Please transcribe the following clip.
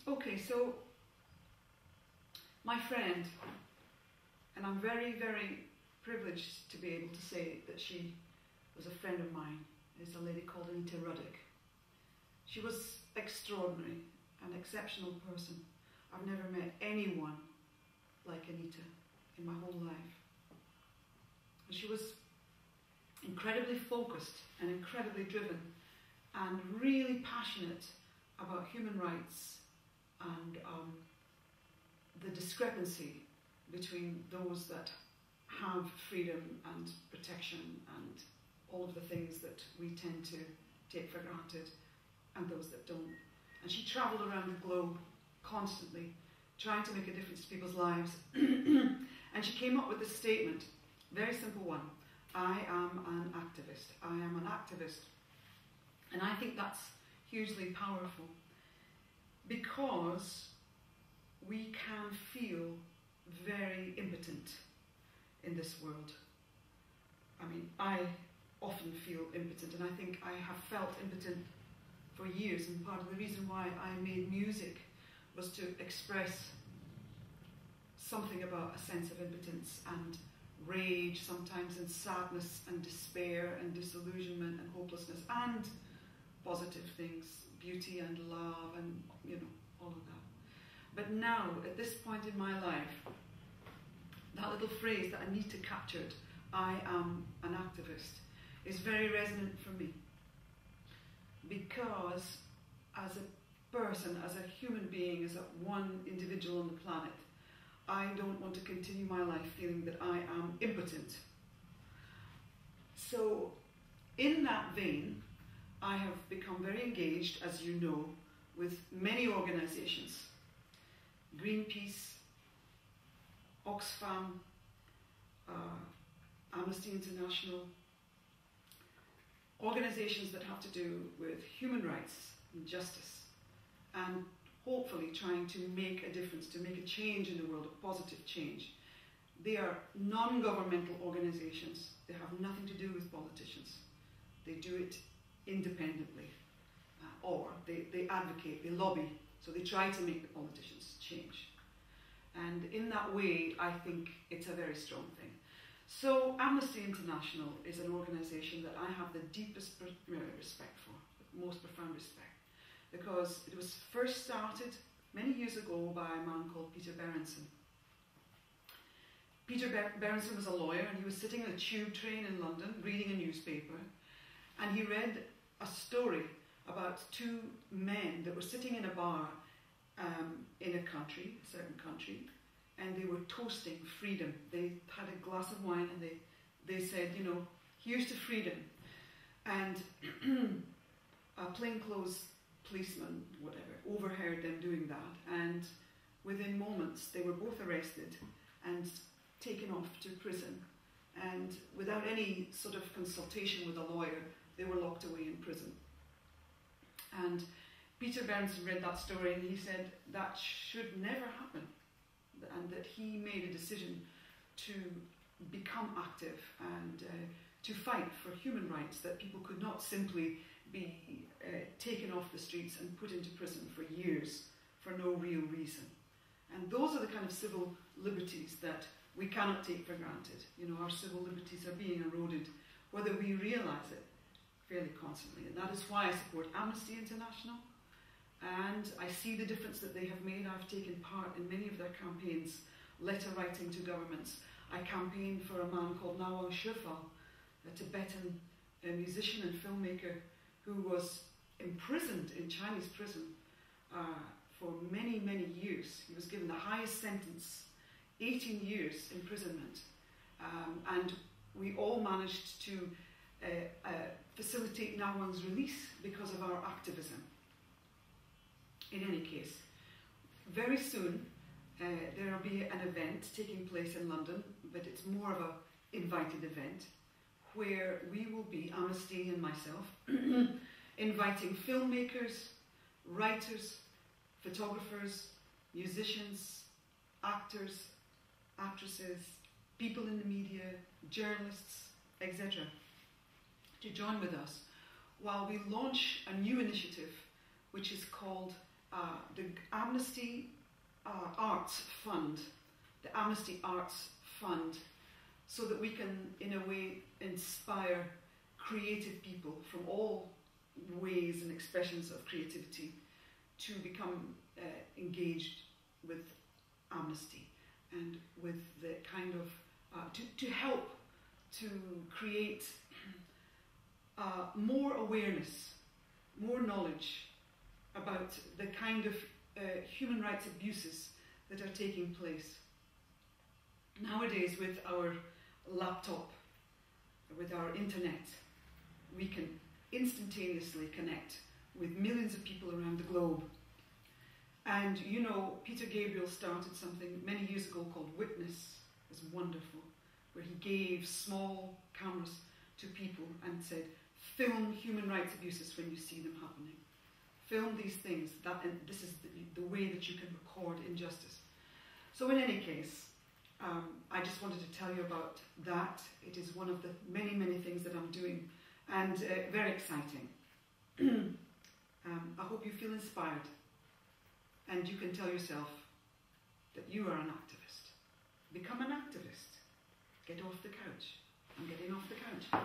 Okay, so my friend, and I'm very, very privileged to be able to say that she was a friend of mine, is a lady called Anita Ruddick. She was extraordinary, an exceptional person. I've never met anyone like Anita in my whole life. And she was incredibly focused and incredibly driven and really passionate about human rights and the discrepancy between those that have freedom and protection and all of the things that we tend to take for granted and those that don't. And she travelled around the globe constantly trying to make a difference to people's lives. And she came up with this statement, very simple one: I am an activist. I am an activist. And I think that's hugely powerful because we can feel very impotent in this world. I mean, I often feel impotent, and I think I have felt impotent for years, and part of the reason why I made music was to express something about a sense of impotence and rage sometimes, and sadness and despair and disillusionment and hopelessness, and positive things, beauty and love and, you know, all of that. But now, at this point in my life, that little phrase that Anita captured, I am an activist, is very resonant for me. Because as a person, as a human being, as a one individual on the planet, I don't want to continue my life feeling that I am impotent. So, in that vein, I have become very engaged, as you know, with many organisations. Greenpeace, Oxfam, Amnesty International, organisations that have to do with human rights and justice, and hopefully trying to make a difference, to make a change in the world, a positive change. They are non-governmental organisations. They have nothing to do with politicians. They do it independently, or they advocate, they lobby, so they try to make the politicians change. And in that way, I think it's a very strong thing. So Amnesty International is an organisation that I have the deepest respect for, the most profound respect, because it was first started many years ago by a man called Peter Berenson. Peter Berenson was a lawyer, and he was sitting in a tube train in London reading a newspaper, and he read a story about two men that were sitting in a bar in a country, a certain country, and they were toasting freedom. They had a glass of wine, and they said, you know, here's to freedom. And a plainclothes policeman, whatever, overheard them doing that, and within moments they were both arrested and taken off to prison, and without any sort of consultation with a lawyer, they were locked away in prison. And Peter Berenson read that story, and he said that should never happen, and that he made a decision to become active and to fight for human rights, that people could not simply be taken off the streets and put into prison for years for no real reason. And those are the kind of civil liberties that we cannot take for granted. You know, our civil liberties are being eroded, whether we realise it, fairly constantly. And that is why I support Amnesty International, and I see the difference that they have made. I've taken part in many of their campaigns, letter writing to governments. I campaigned for a man called Nawang Shirfal, a Tibetan musician and filmmaker who was imprisoned in Chinese prison for many, many years. He was given the highest sentence, 18 years imprisonment. And we all managed to facilitate Nawang's release because of our activism. In any case, very soon there will be an event taking place in London, but it's more of an invited event, where we will be, Amnesty and myself, inviting filmmakers, writers, photographers, musicians, actors, actresses, people in the media, journalists, etc., to join with us while we launch a new initiative which is called the Amnesty Arts Fund, the Amnesty Arts Fund, so that we can, in a way, inspire creative people from all ways and expressions of creativity to become engaged with Amnesty and with the kind of, to help to create more awareness, more knowledge about the kind of human rights abuses that are taking place. Nowadays, with our laptop, with our internet, we can instantaneously connect with millions of people around the globe. And you know, Peter Gabriel started something many years ago called Witness. It was wonderful, where he gave small cameras to people and said, film human rights abuses when you see them happening. Film these things, and this is the way that you can record injustice. So in any case, I just wanted to tell you about that. It is one of the many, many things that I'm doing, and very exciting. I hope you feel inspired, and you can tell yourself that you are an activist. Become an activist. Get off the couch. I'm getting off the couch.